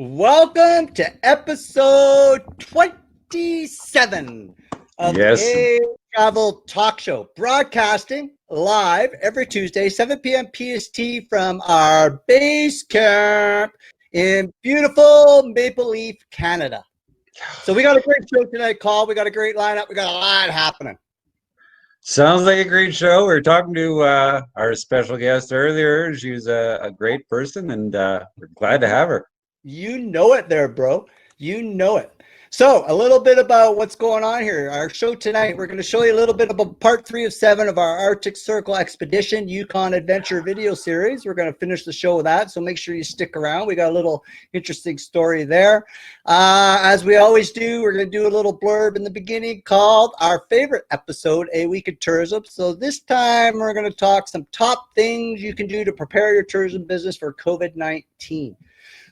Welcome to episode 27 of the Travel Talk Show, broadcasting live every Tuesday, 7 p.m. PST from our base camp in beautiful Maple Leaf, Canada. So we got a great show tonight, Colin. We got a great lineup. We got a lot happening. Sounds like a great show. We were talking to our special guest earlier. She was a great person, and we're glad to have her. You know it there, bro. You know it. So a little bit about what's going on here. Our show tonight, we're going to show you a little bit about part 3 of 7 of our Arctic Circle Expedition Yukon Adventure video series. We're going to finish the show with that, so make sure you stick around. We got a little interesting story there. As we always do, we're going to do a little blurb in the beginning called our favorite episode, A Week of Tourism. So this time we're going to talk some top things you can do to prepare your tourism business for COVID-19.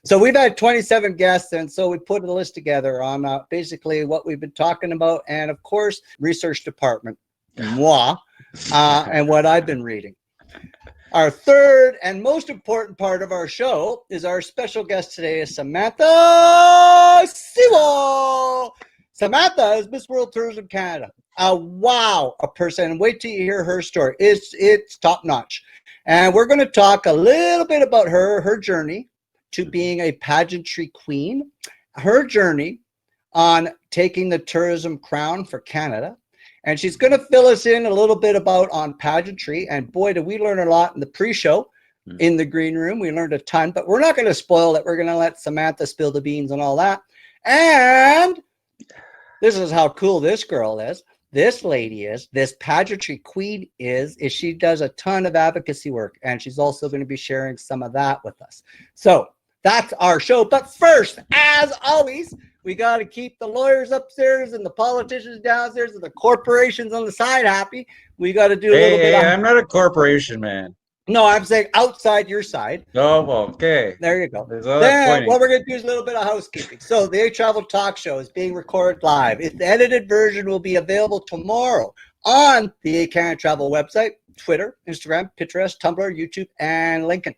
So we've had 27 guests, and so we put a list together on basically what we've been talking about, and of course, research department, moi, and what I've been reading. Our third and most important part of our show is our special guest today is Samantha Sewell. Samantha is Miss World Tourism Canada. Wow, a person. Wait till you hear her story. It's top notch. And we're going to talk a little bit about her journey to being a pageantry queen, her journey on taking the tourism crown for Canada. And she's going to fill us in a little bit about on pageantry. And boy, did we learn a lot in the pre-show in the green room. We learned a ton, but we're not going to spoil it. We're going to let Samantha spill the beans and all that. And this is how cool this girl is. This lady is, this pageantry queen is she does a ton of advocacy work. And she's also going to be sharing some of that with us. So that's our show. But first, as always, we got to keep the lawyers upstairs and the politicians downstairs and the corporations on the side happy. We got to do a little bit. I'm not a corporation, man. No, I'm saying outside your side. Oh, well, okay. There you go. Then what we're going to do is a little bit of housekeeping. So the Travel Talk Show is being recorded live. The edited version will be available tomorrow on the ehCanadaTravel website, Twitter, Instagram, Pinterest, Tumblr, YouTube, and LinkedIn.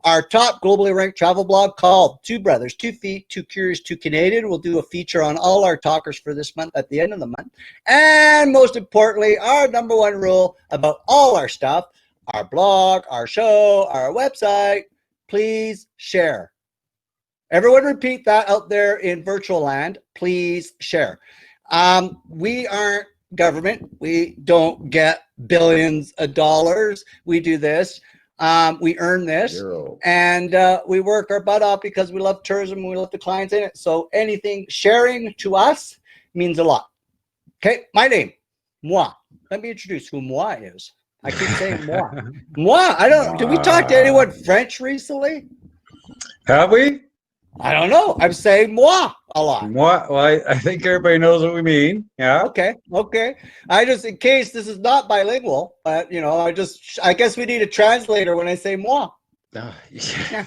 Our top globally ranked travel blog called Two Brothers, 2 Feet, 2 Curious, 2 Canadian. We'll do a feature on all our talkers for this month at the end of the month. And most importantly, our #1 rule about all our stuff, our blog, our show, our website, please share. Everyone repeat that out there in virtual land. Please share. We aren't government. We don't get billions of dollars. We do this. We earn this. And we work our butt off because we love tourism and we love the clients in it. So anything sharing to us means a lot. Okay, my name, moi. Let me introduce who moi is. I keep saying moi. Moi. Did we talk to anyone French recently? Have we? I don't know. I'm saying moi a lot. Moi. Well, I think everybody knows what we mean. Yeah. Okay. I just, in case this is not bilingual, but you know, I guess we need a translator when I say moi. Yeah.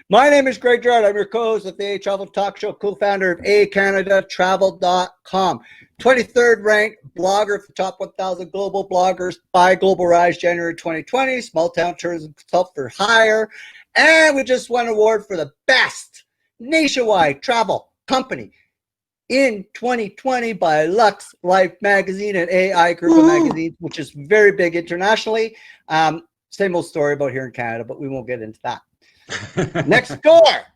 My name is Greg Gerard. I'm your co-host of the Travel Talk Show, co-founder of ehCanadaTravel.com. 23rd ranked blogger for top 1,000 global bloggers by Global Rise January 2020. Small town tourism consultant for hire. And we just won an award for the best nationwide travel company in 2020 by Lux Life Magazine and AI Group of Magazines, which is very big internationally. Same old story about here in Canada, but we won't get into that. Next door.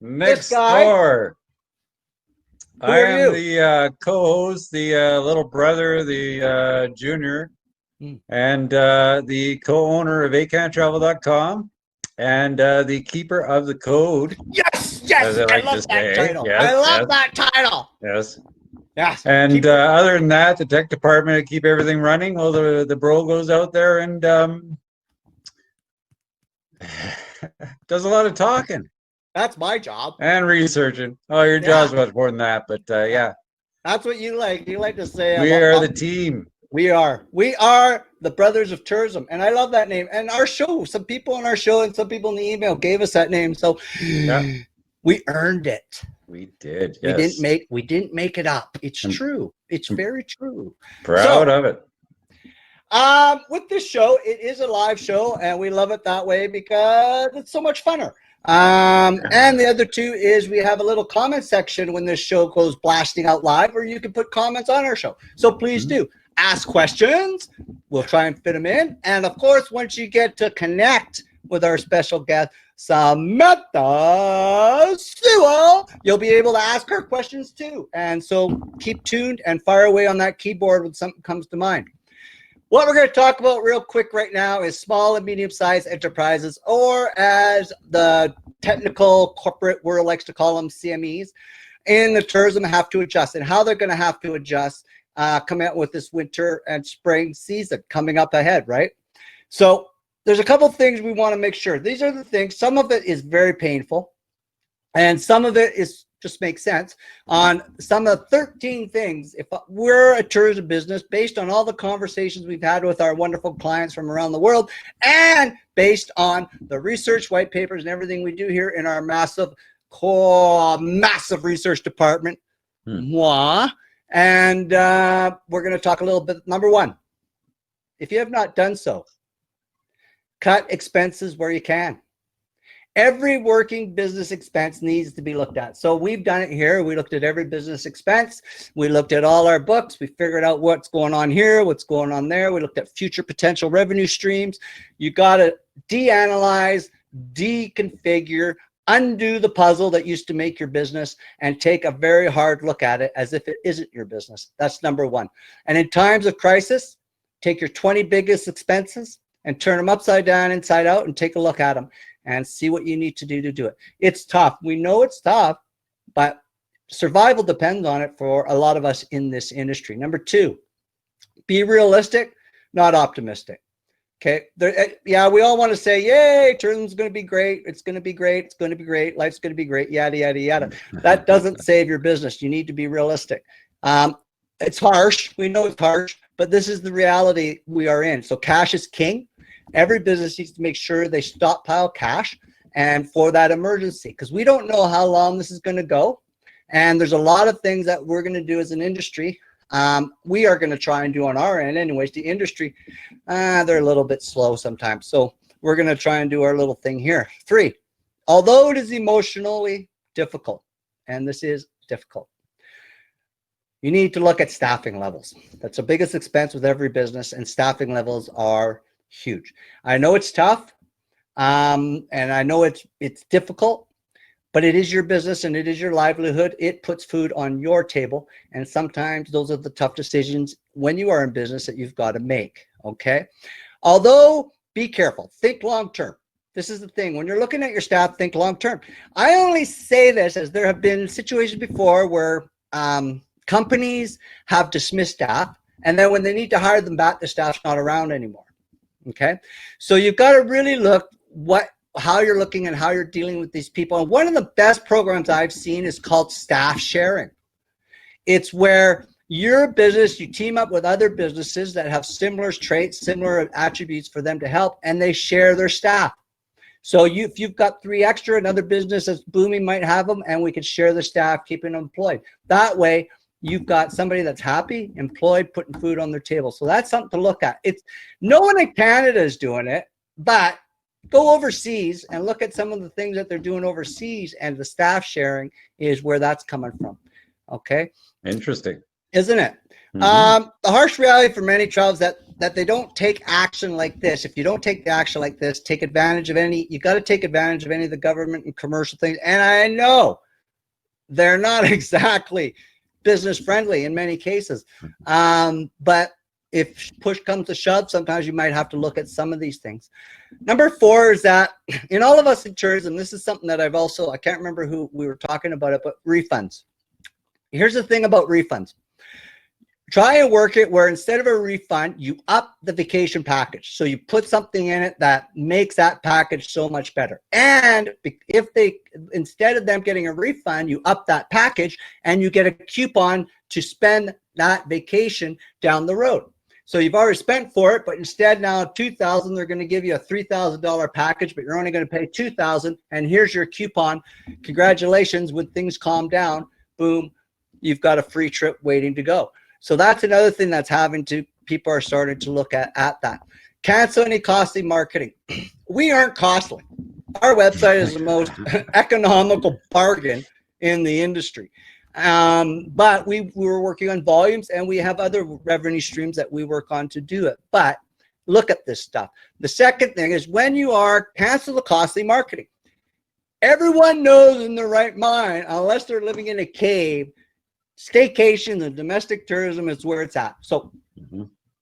Next door. I am the co-host, the little brother, the junior, and the co-owner of ehCanadaTravel.com and the keeper of the code. Yes, I love that title. Yes, I love that title. Yes. Yes. And other than that, the tech department to keep everything running. Well, the bro goes out there and does a lot of talking. That's my job. And researching. Oh, your job's much more than that, but yeah. That's what you like. You like to say. We are the team. We are the Brothers of Tourism, and I love that name. And our show, some people on our show and some people in the email gave us that name, so we earned it. We did. Yes. We didn't make it up. It's true. It's very true. Proud of it. With this show, it is a live show, and we love it that way because it's so much funner. And the other two is we have a little comment section when this show goes blasting out live, where you can put comments on our show. So please do ask questions. We'll try and fit them in. And of course, once you get to connect with our special guest, Samantha Sewell, you'll be able to ask her questions too. And so keep tuned and fire away on that keyboard when something comes to mind. What we're going to talk about real quick right now is small and medium-sized enterprises, or as the technical corporate world likes to call them, CMEs, in the tourism have to adjust, and how they're going to have to adjust coming out with this winter and spring season coming up ahead, right? So there's a couple things we want to make sure. These are the things. Some of it is very painful, and some of it is just makes sense. On some of the 13 things, if we're a tourism business, based on all the conversations we've had with our wonderful clients from around the world, and based on the research white papers and everything we do here in our massive research department, and we're going to talk a little bit. Number one, if you have not done so, cut expenses where you can. Every working business expense needs to be looked at. So we've done it here. We looked at every business expense. We looked at all our books. We figured out what's going on here, what's going on there. We looked at future potential revenue streams. You got to de-analyze, deconfigure, undo the puzzle that used to make your business, and take a very hard look at it as if it isn't your business. That's number one. And in times of crisis, take your 20 biggest expenses and turn them upside down, inside out, and take a look at them and see what you need to do it. It's tough. We know it's tough, but survival depends on it for a lot of us in this industry. Number two, be realistic, not optimistic. Okay. Yeah, we all want to say, yay, tourism's going to be great. It's going to be great. It's going to be great. Life's going to be great. Yada, yada, yada. That doesn't save your business. You need to be realistic. It's harsh. We know it's harsh, but this is the reality we are in. So cash is king. Every business needs to make sure they stockpile cash and for that emergency, because we don't know how long this is going to go. And there's a lot of things that we're going to do as an industry. We are going to try and do on our end anyways. The industry, they're a little bit slow sometimes. So we're going to try and do our little thing here. Three, although it is emotionally difficult, and this is difficult, you need to look at staffing levels. That's the biggest expense with every business, and staffing levels are huge. I know it's tough, and I know it's difficult, but it is your business and it is your livelihood. It puts food on your table, and sometimes those are the tough decisions when you are in business that you've got to make. Okay, although be careful, think long term. This is the thing, when you're looking at your staff, think long term. I only say this as there have been situations before where companies have dismissed staff, and then when they need to hire them back, the staff's not around anymore. Okay, so you've got to really look how you're looking and how you're dealing with these people. And one of the best programs I've seen is called staff sharing. It's where your business, you team up with other businesses that have similar traits, similar attributes for them to help, and they share their staff. So if you've got 3 extra, another business that's booming might have them, and we could share the staff, keeping them employed. That way, you've got somebody that's happy, employed, putting food on their table. So that's something to look at. It's no one in Canada is doing it, but go overseas and look at some of the things that they're doing overseas, and the staff sharing is where that's coming from. Okay. Interesting. Isn't it? The harsh reality for many travelers that they don't take action like this. If you don't take the action like this, take advantage of you got to take advantage of any of the government and commercial things. And I know they're not exactly business friendly in many cases, but if push comes to shove, sometimes you might have to look at some of these things. Number 4 is that in all of us in tourism, this is something that I can't remember who we were talking about it, but refunds. Here's the thing about refunds. Try and work it where instead of a refund, you up the vacation package. So you put something in it that makes that package so much better. And if instead of them getting a refund, you up that package and you get a coupon to spend that vacation down the road. So you've already spent for it, but instead now $2,000, they're going to give you a $3,000 package, but you're only going to pay $2,000. And here's your coupon. Congratulations. When things calm down, boom, you've got a free trip waiting to go. So that's another thing that's people are starting to look at that. Cancel any costly marketing. We aren't costly. Our website is the most economical bargain in the industry. But we were working on volumes, and we have other revenue streams that we work on to do it. But look at this stuff. The second thing is when you are cancel the costly marketing. Everyone knows in their right mind, unless they're living in a cave, staycation and domestic tourism is where it's at. So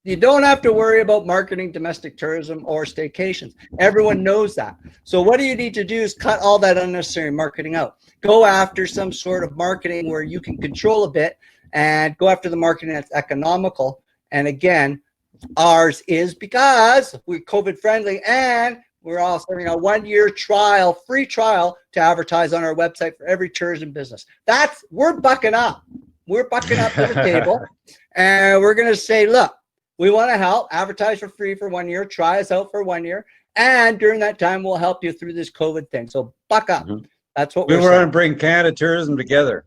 you don't have to worry about marketing domestic tourism or staycations. Everyone knows that. So what do you need to do is cut all that unnecessary marketing out. Go after some sort of marketing where you can control a bit, and go after the marketing that's economical. And again, ours is because we're COVID friendly, and we're also having a 1-year trial, free trial to advertise on our website for every tourism business. We're bucking up. We're bucking up to the table, and we're going to say, look, we want to help advertise for free for 1 year, try us out for 1 year. And during that time, we'll help you through this COVID thing. So buck up. That's what we want to bring Canada tourism together.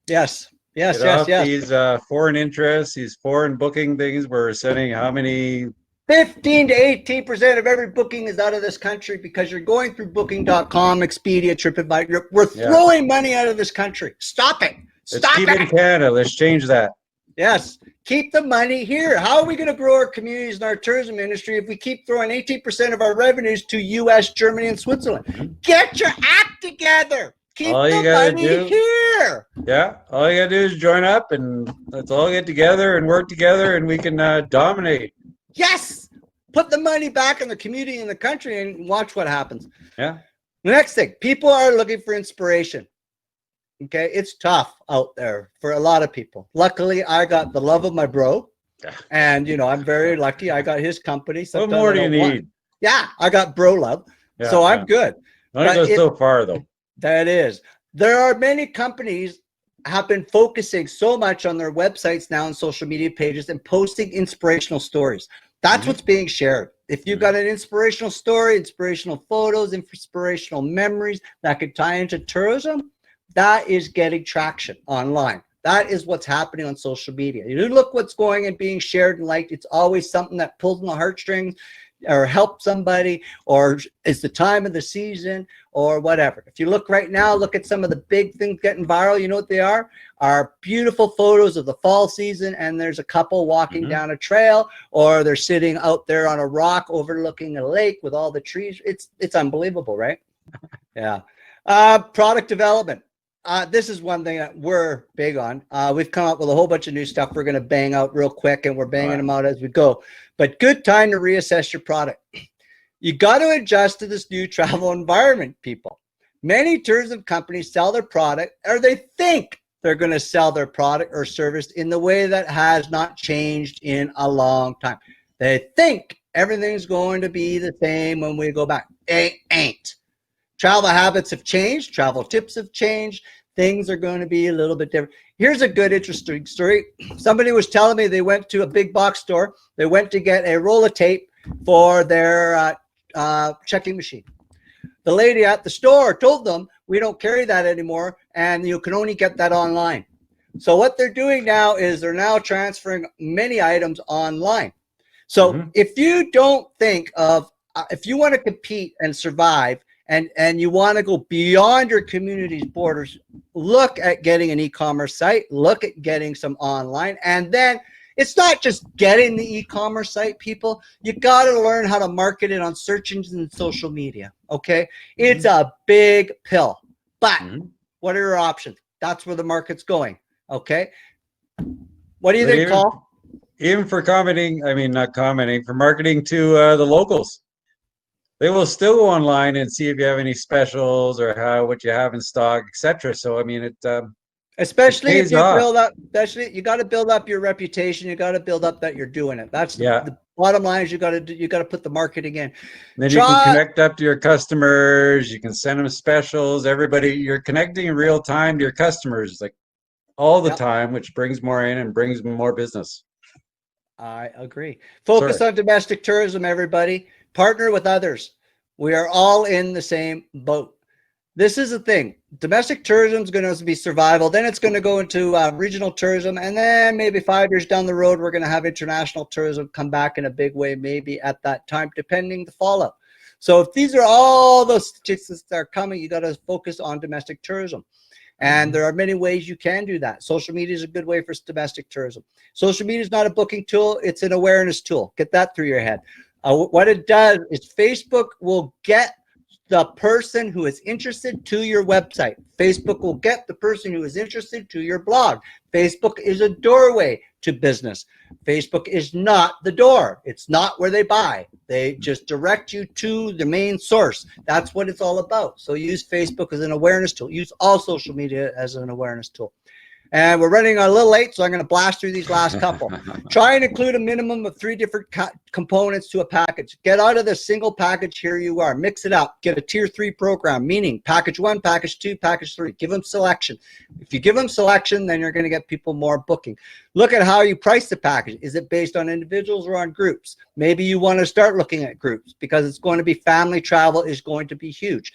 Yes. Yes. Get off these foreign interests, these foreign booking things. We're sending how many? 15 to 18% of every booking is out of this country because you're going through booking.com, Expedia, TripAdvisor. We're throwing money out of this country. Stop it. Let's keep it in Canada. Let's change that. Yes. Keep the money here. How are we going to grow our communities and our tourism industry if we keep throwing 18% of our revenues to US, Germany, and Switzerland? Get your act together. Keep the money here. Yeah. All you got to do is join up, and let's all get together and work together, and we can dominate. Yes. Put the money back in the community and the country and watch what happens. Yeah. The next thing, people are looking for inspiration. Okay, it's tough out there for a lot of people. Luckily, I got the love of my bro, and I'm very lucky. I got his company. What more do you need? Yeah, I got bro love, so I'm good. Only goes so far, though. That is. There are many companies have been focusing so much on their websites now and social media pages and posting inspirational stories. That's what's being shared. If you've got an inspirational story, inspirational photos, inspirational memories that could tie into tourism, that is getting traction online. That is what's happening on social media. You look what's going and being shared and liked. It's always something that pulls on the heartstrings or helps somebody, or it's the time of the season or whatever. If you look right now, look at some of the big things getting viral. You know what they are? Are beautiful photos of the fall season, and there's a couple walking down a trail, or they're sitting out there on a rock overlooking a lake with all the trees. It's unbelievable, right? Yeah. Product development. This is one thing that we're big on. We've come up with a whole bunch of new stuff we're going to bang out real quick, and we're banging them out as we go. But good time to reassess your product. You got to adjust to this new travel environment, people. Many tourism companies sell their product, or they think they're going to sell their product or service in the way that has not changed in a long time. They think everything's going to be the same when we go back. It ain't. Travel habits have changed. Travel tips have changed. Things are going to be a little bit different. Here's a good, interesting story. Somebody was telling me they went to a big box store. They went to get a roll of tape for their checking machine. The lady at the store told them, we don't carry that anymore, and you can only get that online. So what they're doing now is they're now transferring many items online. So if you don't think of, if you want to compete and survive, and you want to go beyond your community's borders, look at getting an e-commerce site, look at getting some online. And then it's not just getting the e-commerce site, people. You got to learn how to market it on search engines and social media, okay? It's a big pill. But what are your options? That's where the market's going, okay? What do you think, Colin? Even for commenting, I mean, not commenting, for marketing to the locals. They will still go online and see if you have any specials or what you have in stock, etc. So I mean, especially if you build up, you got to build up your reputation. You got to build up that you're doing it. That's the bottom line. Is you got to put the marketing in. Then you can connect up to your customers. You can send them specials. Everybody, you're connecting in real time to your customers, like all the time, which brings more in and brings more business. I agree. Focus on domestic tourism, everybody. Partner with others. We are all in the same boat. This is the thing. Domestic tourism is going to be survival. Then it's going to go into regional tourism. And then maybe 5 years down the road, we're going to have international tourism come back in a big way, maybe at that time, depending the fallout. So if these are all those statistics that are coming, you got to focus on domestic tourism. And there are many ways you can do that. Social media is a good way for domestic tourism. Social media is not a booking tool. It's an awareness tool. Get that through your head. What it does is Facebook will get the person who is interested to your website. Facebook will get the person who is interested to your blog. Facebook is a doorway to business. Facebook is not the door. It's not where they buy. They just direct you to the main source. That's what it's all about. So use Facebook as an awareness tool. Use all social media as an awareness tool. And we're running a little late, so I'm going to blast through these last couple. Try and include a minimum of 3 different components to a package. Get out of the single package, here you are. Mix it up. Get a tier 3 program, meaning package 1, package 2, package 3. Give them selection. If you give them selection, then you're going to get people more booking. Look at how you price the package. Is it based on individuals or on groups? Maybe you want to start looking at groups because it's going to be family travel is going to be huge.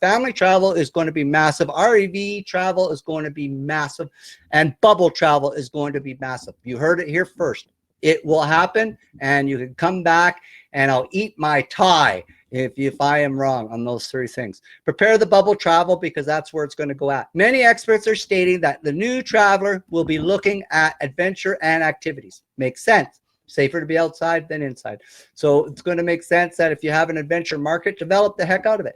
Family travel is going to be massive. REV travel is going to be massive. And bubble travel is going to be massive. You heard it here first. It will happen, and you can come back and I'll eat my tie if I am wrong on those 3 things. Prepare the bubble travel because that's where it's going to go at. Many experts are stating that the new traveler will be looking at adventure and activities. Makes sense. Safer to be outside than inside. So it's going to make sense that if you have an adventure market, develop the heck out of it.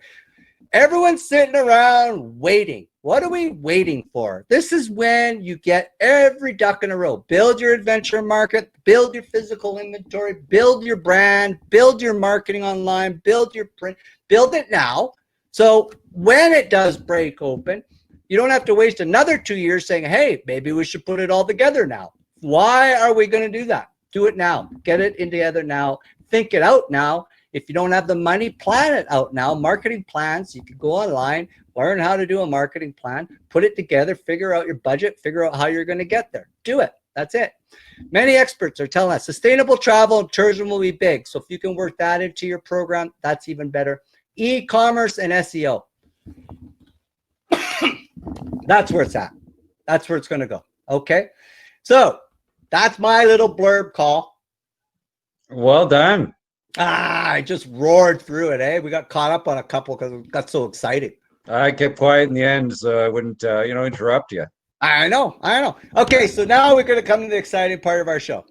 Everyone's sitting around waiting. What are we waiting for? This is when you get every duck in a row. Build your adventure market, build your physical inventory, build your brand, build your marketing online, build your print, build it now. So when it does break open, you don't have to waste another 2 years saying, hey, maybe we should put it all together now. Why are we going to do that? Do it now. Get it in together now. Think it out now. If you don't have the money, plan it out now. Marketing plans, you can go online, learn how to do a marketing plan, put it together, figure out your budget, figure out how you're going to get there. Do it. That's it. Many experts are telling us sustainable travel and tourism will be big. So if you can work that into your program, that's even better. E-commerce and SEO. That's where it's at. That's where it's going to go. Okay. So that's my little blurb call. Well done. I just roared through it, eh? We got caught up on a couple because it got so exciting. I kept quiet in the end so I wouldn't, interrupt you. I know. Okay, so now we're going to come to the exciting part of our show.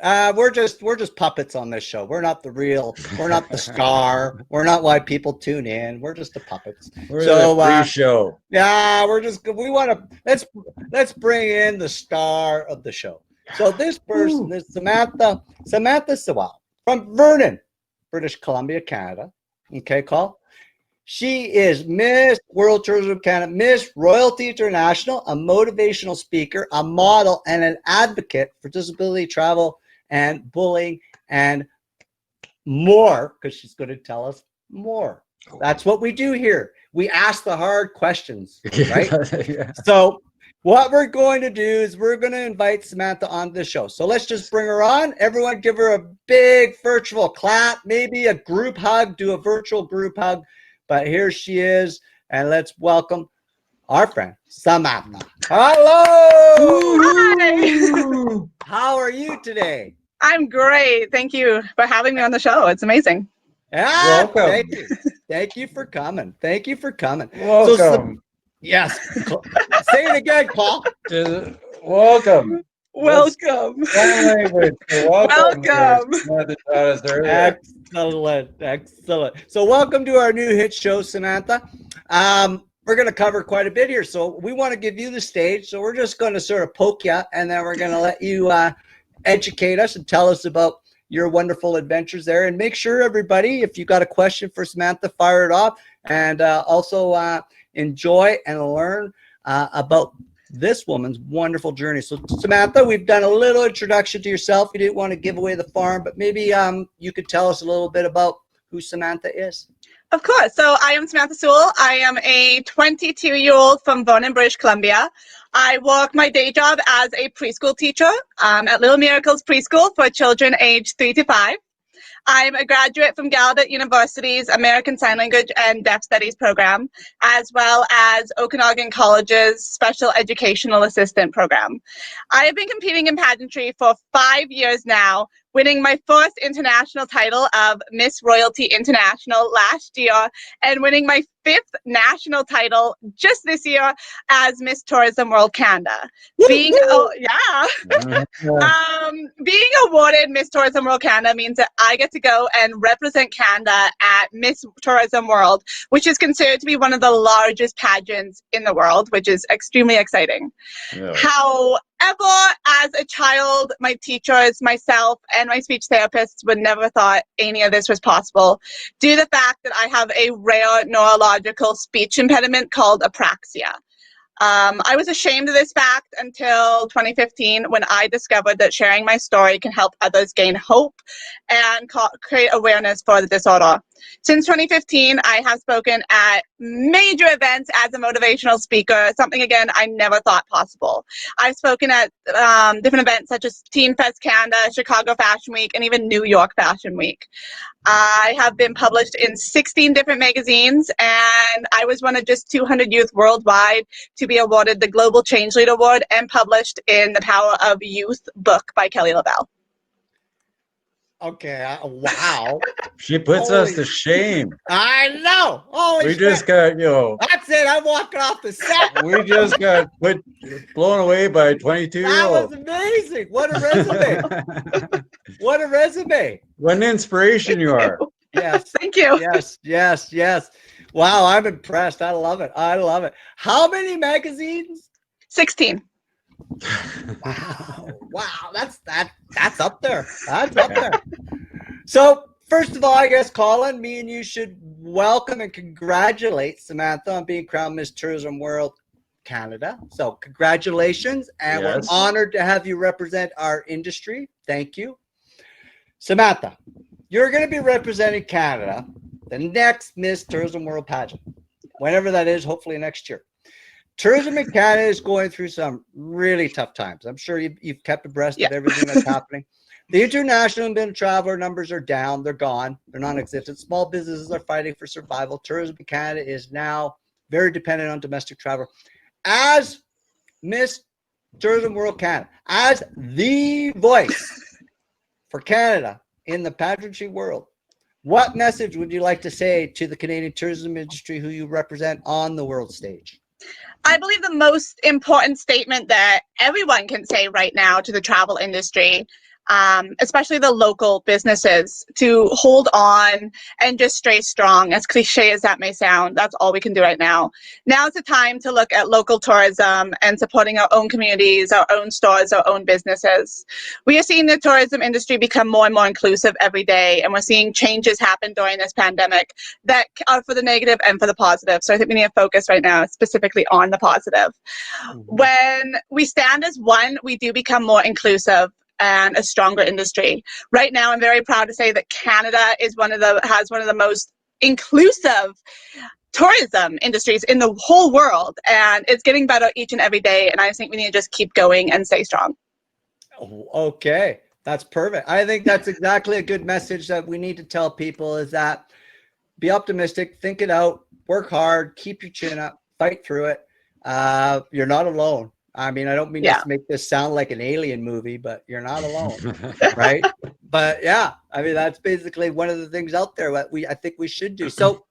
We're just puppets on this show. We're not the real. We're not the star. We're not why people tune in. We're just the puppets. We're the free show. Yeah, we want to let's bring in the star of the show. So this person is Samantha Sewell from Vernon, British Columbia, Canada. Okay, Colin? She is Miss World Tourism Canada, Miss Royalty International, a motivational speaker, a model, and an advocate for disability travel and bullying and more, because she's going to tell us more. That's what we do here. We ask the hard questions, right? Yeah. So what we're going to do is we're going to invite Samantha on the show. So let's just bring her on. Everyone give her a big virtual clap, maybe a group hug, do a virtual group hug. But here she is, and let's welcome our friend, Samantha. Hello! Hi! How are you today? I'm great. Thank you for having me on the show. It's amazing. Yeah, welcome. Thank you. Thank you for coming. Thank you for coming. Welcome. So, yes. Say it again, Paul. Welcome. Welcome. Language. Welcome. Excellent. So welcome to our new hit show, Samantha. We're going to cover quite a bit here. So we want to give you the stage. So we're just going to sort of poke you, and then we're going to let you educate us and tell us about your wonderful adventures there. And make sure, everybody, if you got a question for Samantha, fire it off. And also enjoy and learn about this woman's wonderful journey. So Samantha, we've done a little introduction to yourself. You didn't want to give away the farm, but maybe you could tell us a little bit about who Samantha is. Of course. So I am Samantha Sewell. I am a 22-year-old from Vernon, British Columbia. I work my day job as a preschool teacher at Little Miracles Preschool for children aged 3 to 5. I'm a graduate from Gallaudet University's American Sign Language and Deaf Studies program, as well as Okanagan College's Special Educational Assistant program. I have been competing in pageantry for 5 years now, winning my first international title of Miss Royalty International last year, and winning my 5th national title just this year as Miss Tourism World Canada. Being being awarded Miss Tourism World Canada means that I get to go and represent Canada at Miss Tourism World, which is considered to be one of the largest pageants in the world, which is extremely exciting. Yeah. However, as a child, my teachers, myself, and my speech therapists would never thought any of this was possible due to the fact that I have a rare neurological speech impediment called apraxia. I was ashamed of this fact until 2015 when I discovered that sharing my story can help others gain hope and create awareness for the disorder. Since 2015, I have spoken at major events as a motivational speaker, something, again, I never thought possible. I've spoken at different events such as Teen Fest Canada, Chicago Fashion Week, and even New York Fashion Week. I have been published in 16 different magazines, and I was one of just 200 youth worldwide to be awarded the Global Change Lead Award and published in The Power of Youth book by Kelly LaBelle. Okay, wow. She puts us to shame. I know. Holy we shit. just got, That's it. I'm walking off the set. We just got blown away by a 22-year-old. That was amazing. What a resume. What a resume. What an inspiration you are. Yes. Thank you. Yes. Wow, I'm impressed. I love it. How many magazines? 16. Wow, that's up there. That's up there. So first of all, I guess, Colin, me and you should welcome and congratulate Samantha on being crowned Miss Tourism World Canada. So congratulations, and we're honored to have you represent our industry. Thank you. Samantha, you're going to be representing Canada, the next Miss Tourism World pageant, whenever that is, hopefully next year. Tourism in Canada is going through some really tough times. I'm sure you've kept abreast of everything that's happening. The international inbound traveler numbers are down. They're gone. They're non-existent. Small businesses are fighting for survival. Tourism in Canada is now very dependent on domestic travel. As Miss Tourism World Canada, as the voice for Canada in the pageantry world, what message would you like to say to the Canadian tourism industry who you represent on the world stage? I believe the most important statement that everyone can say right now to the travel industry, especially the local businesses, to hold on and just stay strong. As cliche as that may sound, that's all we can do right now. Now's the time to look at local tourism and supporting our own communities, our own stores, our own businesses. We are seeing the tourism industry become more and more inclusive every day, and we're seeing changes happen during this pandemic that are for the negative and for the positive. So I think we need to focus right now specifically on the positive. When we stand as one, we do become more inclusive and a stronger industry. Right now, I'm very proud to say that Canada is has one of the most inclusive tourism industries in the whole world, and it's getting better each and every day. And I think we need to just keep going and stay strong. Okay, that's perfect. I think that's exactly a good message that we need to tell people, is that be optimistic, think it out, work hard, keep your chin up, fight through it. You're not alone. I mean, I don't mean to make this sound like an alien movie, but you're not alone, right? But yeah, I mean, that's basically one of the things out there that I think we should do. So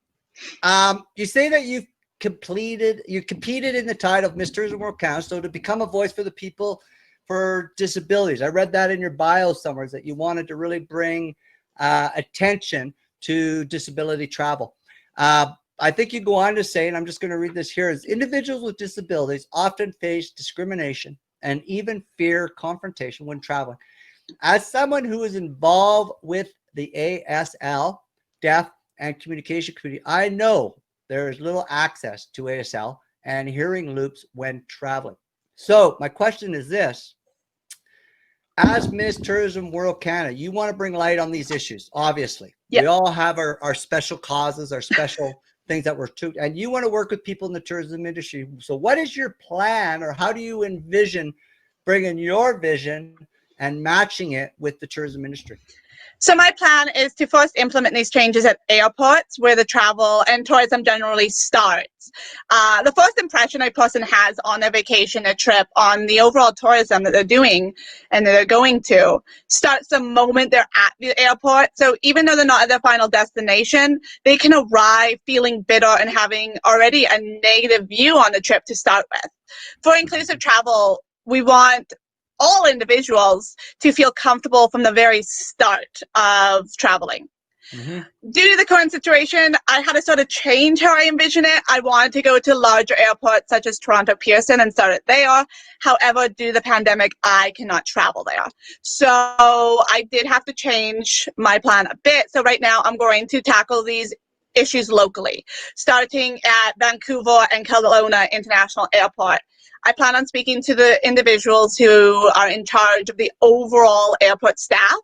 you say that you competed in the title of Miss Tourism World Canada, so to become a voice for the people for disabilities. I read that in your bio somewhere, that you wanted to really bring attention to disability travel. I think you go on to say, and I'm just going to read this here, is individuals with disabilities often face discrimination and even fear confrontation when traveling. As someone who is involved with the ASL, Deaf and Communication Community, I know there is little access to ASL and hearing loops when traveling. So my question is this: as Miss Tourism World Canada, you want to bring light on these issues, obviously. We all have our special causes, our special things that we're to, and you want to work with people in the tourism industry. So what is your plan, or how do you envision bringing your vision and matching it with the tourism industry? So my plan is to first implement these changes at airports where the travel and tourism generally starts. The first impression a person has on their vacation, a trip, on the overall tourism that they're doing and that they're going to starts the moment they're at the airport. So even though they're not at their final destination, they can arrive feeling bitter and having already a negative view on the trip to start with. For inclusive travel, we want all individuals to feel comfortable from the very start of traveling. Mm-hmm. Due to the current situation, I had to sort of change how I envision it. I wanted to go to larger airports such as Toronto Pearson and start it there. However, due to the pandemic, I cannot travel there. So I did have to change my plan a bit. So right now I'm going to tackle these issues locally, starting at Vancouver and Kelowna International Airport. I plan on speaking to the individuals who are in charge of the overall airport staff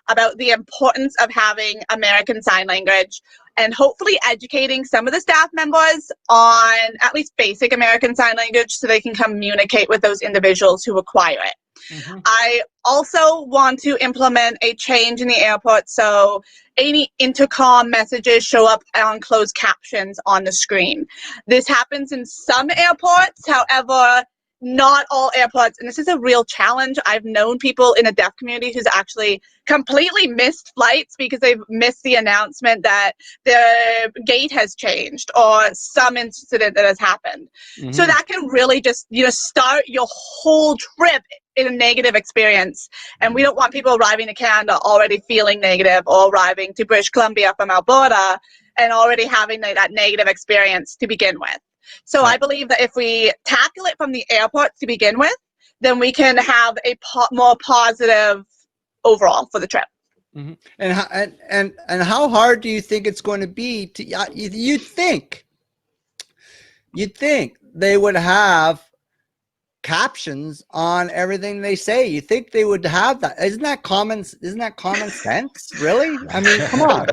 about the importance of having American Sign Language and hopefully educating some of the staff members on at least basic American Sign Language so they can communicate with those individuals who require it. Mm-hmm. I also want to implement a change in the airport so any intercom messages show up on closed captions on the screen. This happens in some airports, however, not all airports, and this is a real challenge. I've known people in the deaf community who's actually completely missed flights because they've missed the announcement that the gate has changed or some incident that has happened. Mm-hmm. So that can really just, start your whole trip in a negative experience. And we don't want people arriving to Canada already feeling negative or arriving to British Columbia from Alberta and already having that negative experience to begin with. So I believe that if we tackle it from the airport to begin with, then we can have a more positive overall for the trip. Mm-hmm. And how hard do you think it's going to be to? You'd think they would have captions on everything they say. You think they would have that? Isn't that common sense? Really? I mean, come on.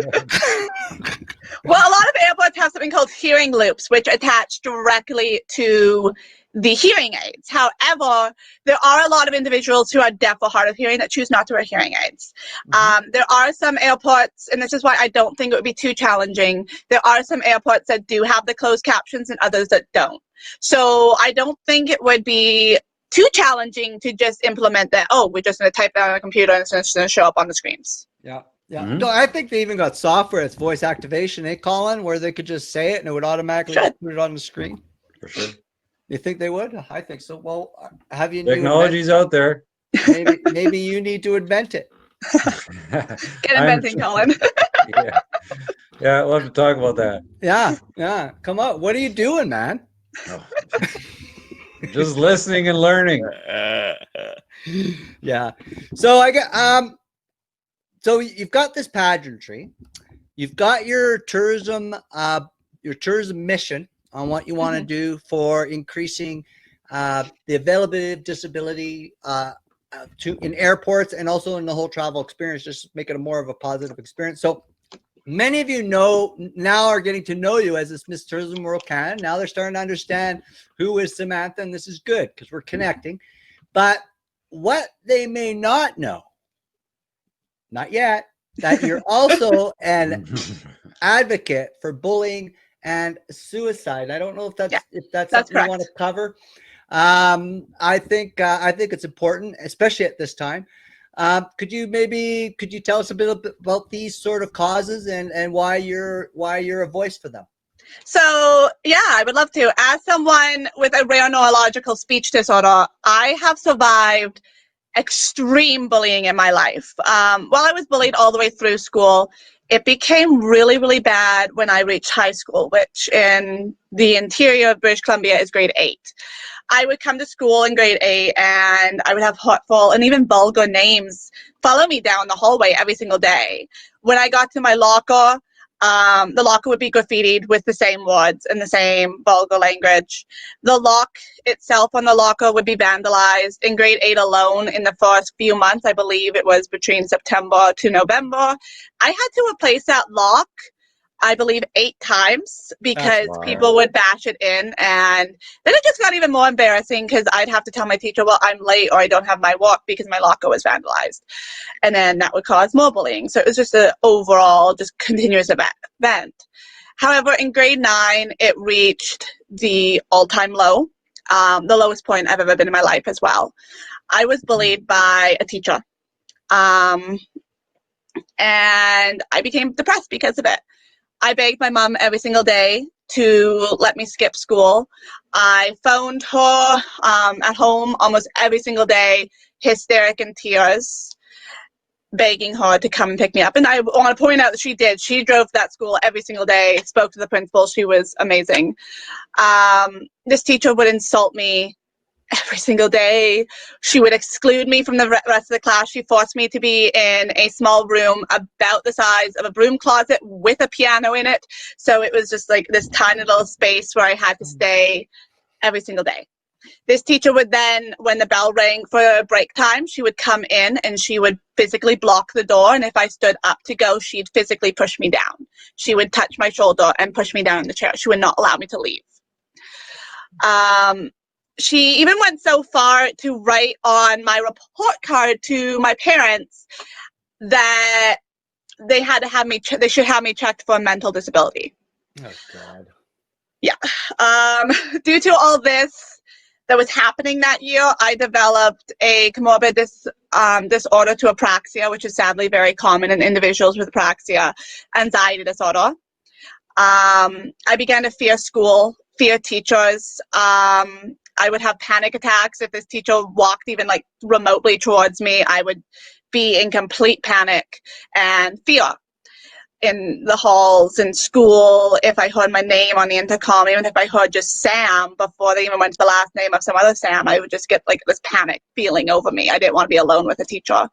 Well, a lot of airports have something called hearing loops, which attach directly to the hearing aids. However, there are a lot of individuals who are deaf or hard of hearing that choose not to wear hearing aids. Mm-hmm. There are some airports, and this is why I don't think it would be too challenging, there are some airports that do have the closed captions and others that don't. So I don't think it would be too challenging to just implement that, we're just going to type that on a computer and it's just going to show up on the screens. Yeah. Yeah. Mm-hmm. No, I think they even got software. It's voice activation, Colin, where they could just say it and it would automatically put it on the screen. For sure. You think they would? I think so. Well, have you? Technology's out there. Maybe you need to invent it. Get inventing, Colin. Yeah, we'll have to talk about that. Yeah. Come on. What are you doing, man? Oh. Just listening and learning. Yeah. So I got so you've got this pageantry, you've got your tourism mission on what you want to do for increasing the availability of disability in airports and also in the whole travel experience, just make it more of a positive experience. So many of you now are getting to know you as this Miss Tourism World Canada. Now they're starting to understand who is Samantha, and this is good because we're connecting. But what they may not know, not yet, that you're also an advocate for bullying and suicide. I don't know if that's something you want to cover. I think it's important, especially at this time. Could you tell us a bit about these sort of causes and why you're a voice for them? So yeah, I would love to. As someone with a rare neurological speech disorder, I have survived extreme bullying in my life. While I was bullied all the way through school, it became really, really bad when I reached high school, which in the interior of British Columbia is grade 8. I would come to school in grade 8 and I would have hurtful and even vulgar names follow me down the hallway every single day. When I got to my locker, the locker would be graffitied with the same words and the same vulgar language. The lock itself on the locker would be vandalized. In grade 8 alone, in the first few months, I believe it was between September to November, I had to replace that lock I believe 8 times, because Wow. people would bash it in, and then it just got even more embarrassing because I'd have to tell my teacher, well, I'm late or I don't have my walk because my locker was vandalized, and then that would cause more bullying. So it was just an overall just continuous event. However, in grade 9, it reached the all-time low, the lowest point I've ever been in my life as well. I was bullied by a teacher, and I became depressed because of it. I begged my mom every single day to let me skip school. I phoned her at home almost every single day, hysteric in tears, begging her to come and pick me up. And I want to point out that she did. She drove to that school every single day, spoke to the principal. She was amazing. This teacher would insult me every single day. She would exclude me from the rest of the class. She forced me to be in a small room about the size of a broom closet with a piano in it. So it was just like this tiny little space where I had to stay every single day. This teacher would then, when the bell rang for break time, she would come in and she would physically block the door. And if I stood up to go, she'd physically push me down. She would touch my shoulder and push me down in the chair. She would not allow me to leave. She even went so far to write on my report card to my parents that they had to have me, they should have me checked for a mental disability. Oh, God. Yeah. Due to all this that was happening that year, I developed a comorbid disorder to apraxia, which is sadly very common in individuals with apraxia, anxiety disorder. I began to fear school, fear teachers. I would have panic attacks. If this teacher walked even like remotely towards me, I would be in complete panic and fear in the halls in school. If I heard my name on the intercom, even if I heard just Sam before they even went to the last name of some other Sam, I would just get like this panic feeling over me. I didn't want to be alone with a teacher.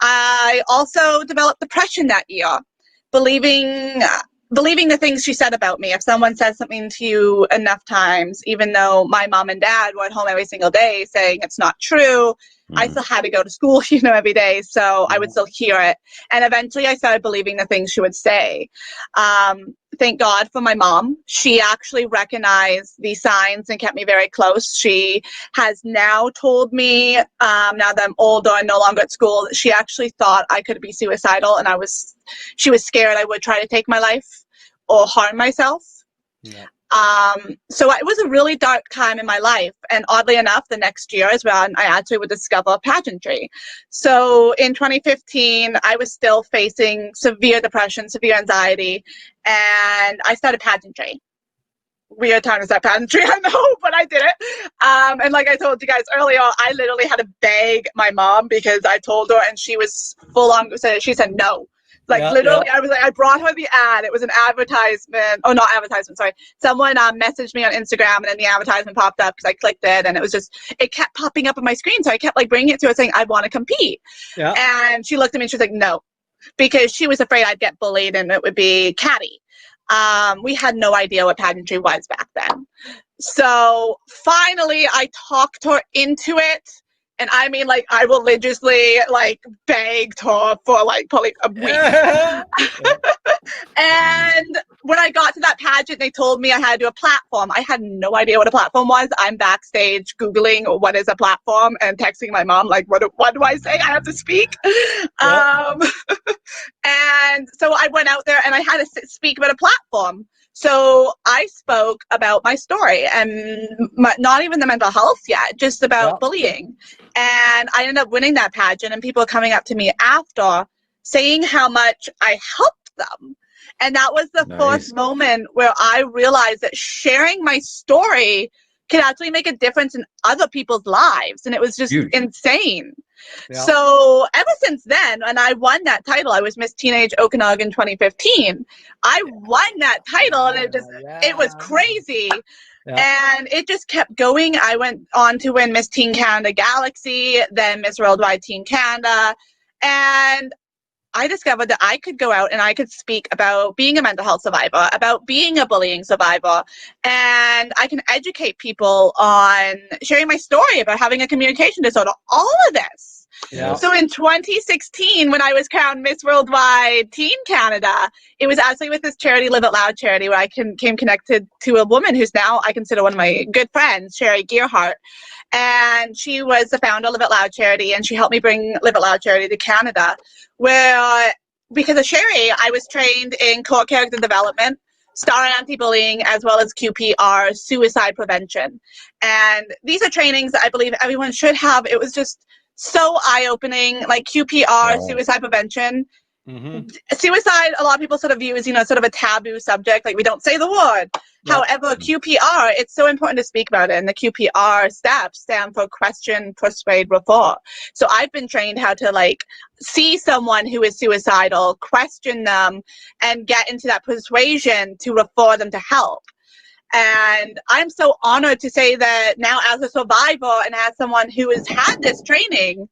I also developed depression that year, believing the things she said about me. If someone says something to you enough times, even though my mom and dad were at home every single day saying it's not true, I still had to go to school, every day. So I would still hear it. And eventually I started believing the things she would say. Thank God for my mom. She actually recognized these signs and kept me very close. She has now told me, now that I'm older and no longer at school, that she actually thought I could be suicidal, and she was scared I would try to take my life or harm myself. Yeah. So it was a really dark time in my life, and oddly enough, the next year is when I actually would discover pageantry. So in 2015, I was still facing severe depression, severe anxiety, and I started pageantry. Weird time to start pageantry, I know, but I did it. And like I told you guys earlier, I literally had to beg my mom because I told her, and she was full on. She said no. Like literally, I was like, I brought her the ad. It was an advertisement. Oh, not advertisement. Sorry. Someone messaged me on Instagram, and then the advertisement popped up because I clicked it, and it kept popping up on my screen. So I kept like bringing it to her, saying I want to compete. Yeah. And she looked at me and she was like, no, because she was afraid I'd get bullied and it would be catty. We had no idea what pageantry was back then. So finally, I talked her into it. And I mean, like, I religiously, like, begged her for, like, probably a week. And when I got to that pageant, they told me I had to do a platform. I had no idea what a platform was. I'm backstage Googling what is a platform and texting my mom, like, what do I say? I have to speak. And so I went out there and I had to speak about a platform. So I spoke about my story and not even the mental health yet, just about bullying. And I ended up winning that pageant, and people coming up to me after saying how much I helped them. And that was the first moment where I realized that sharing my story can actually make a difference in other people's lives. And it was just insane. Yeah. So ever since then, and I won that title, I was Miss Teenage Okanagan 2015. I won that title, and it was crazy. Yeah. And it just kept going. I went on to win Miss Teen Canada Galaxy, then Miss Worldwide Teen Canada. And I discovered that I could go out and I could speak about being a mental health survivor, about being a bullying survivor, and I can educate people on sharing my story about having a communication disorder, all of this. Yeah. So in 2016, when I was crowned Miss Worldwide Teen Canada, it was actually with this charity, Live Out Loud charity, where I came connected to a woman who's now I consider one of my good friends, Sherry Gearhart. And she was the founder of Live Out Loud charity, and she helped me bring Live Out Loud charity to Canada, where because of Sherry, I was trained in core character development, STAR anti-bullying, as well as QPR, suicide prevention. And these are trainings that I believe everyone should have. It was just so eye-opening, like QPR, suicide prevention. Suicide, a lot of people sort of view as, sort of a taboo subject, like we don't say the word. Yep. However, QPR, it's so important to speak about it, and the QPR steps stand for question, persuade, refer. So I've been trained how to see someone who is suicidal, question them, and get into that persuasion to refer them to help. And I'm so honored to say that now, as a survivor and as someone who has had this training,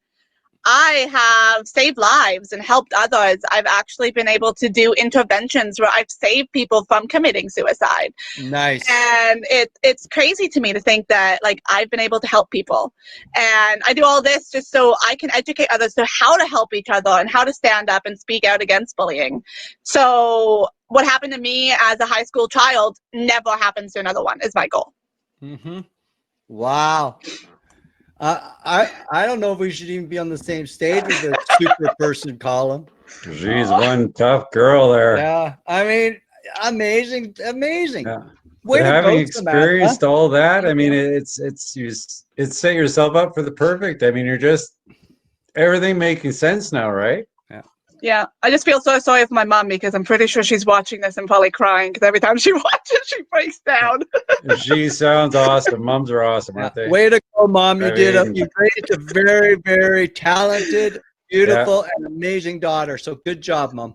I have saved lives and helped others. I've actually been able to do interventions where I've saved people from committing suicide. Nice. And it's crazy to me to think that I've been able to help people. And I do all this just so I can educate others to how to help each other and how to stand up and speak out against bullying. So what happened to me as a high school child never happens to another one is my goal. Wow. I don't know if we should even be on the same stage with this super person, Colin. She's one tough girl there. Yeah, I mean, amazing. Yeah. Way to having go, experienced Samantha. all that, I mean, it's set yourself up for the perfect. I mean, you're just everything making sense now, right? Yeah, I just feel so sorry for my mom because I'm pretty sure she's watching this and probably crying because every time she watches, she breaks down. She sounds awesome. Moms are awesome, aren't they? Way to go, Mom. You raised a very, very talented, beautiful, and amazing daughter. So good job, Mom.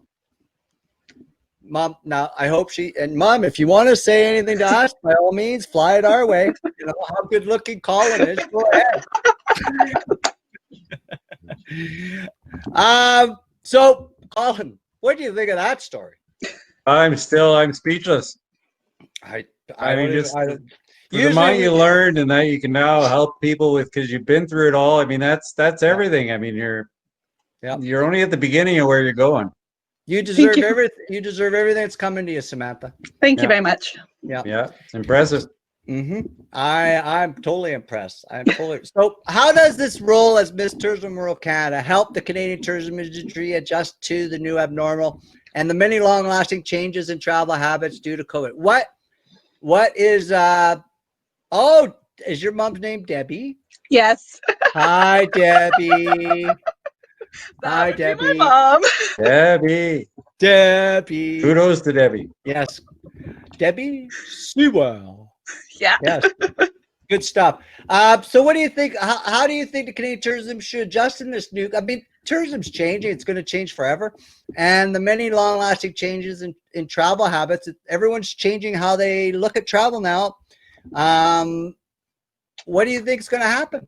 Mom, now I hope Mom, if you want to say anything to us, by all means, fly it our way. You know how good looking Colin is. Go ahead. So, Colin, what do you think of that story? I'm speechless. I mean, the amount you learned and that you can now help people with because you've been through it all. I mean, that's everything. I mean, you're only at the beginning of where you're going. You deserve everything. You deserve everything that's coming to you, Samantha. Thank you very much. Yeah, it's impressive. I'm totally impressed. So how does this role as Miss Tourism World Canada help the Canadian tourism industry adjust to the new abnormal and the many long-lasting changes in travel habits due to COVID? What is is your mom's name Debbie? Yes. Hi, Debbie. Hi, Debbie. My mom. Debbie. Kudos to Debbie. Yes. Debbie Sewell. Yeah. Yes. Good stuff. So what do you think? How do you think the Canadian tourism should adjust in this new? I mean, tourism's changing. It's going to change forever. And the many long-lasting changes in travel habits, everyone's changing how they look at travel now. What do you think is going to happen?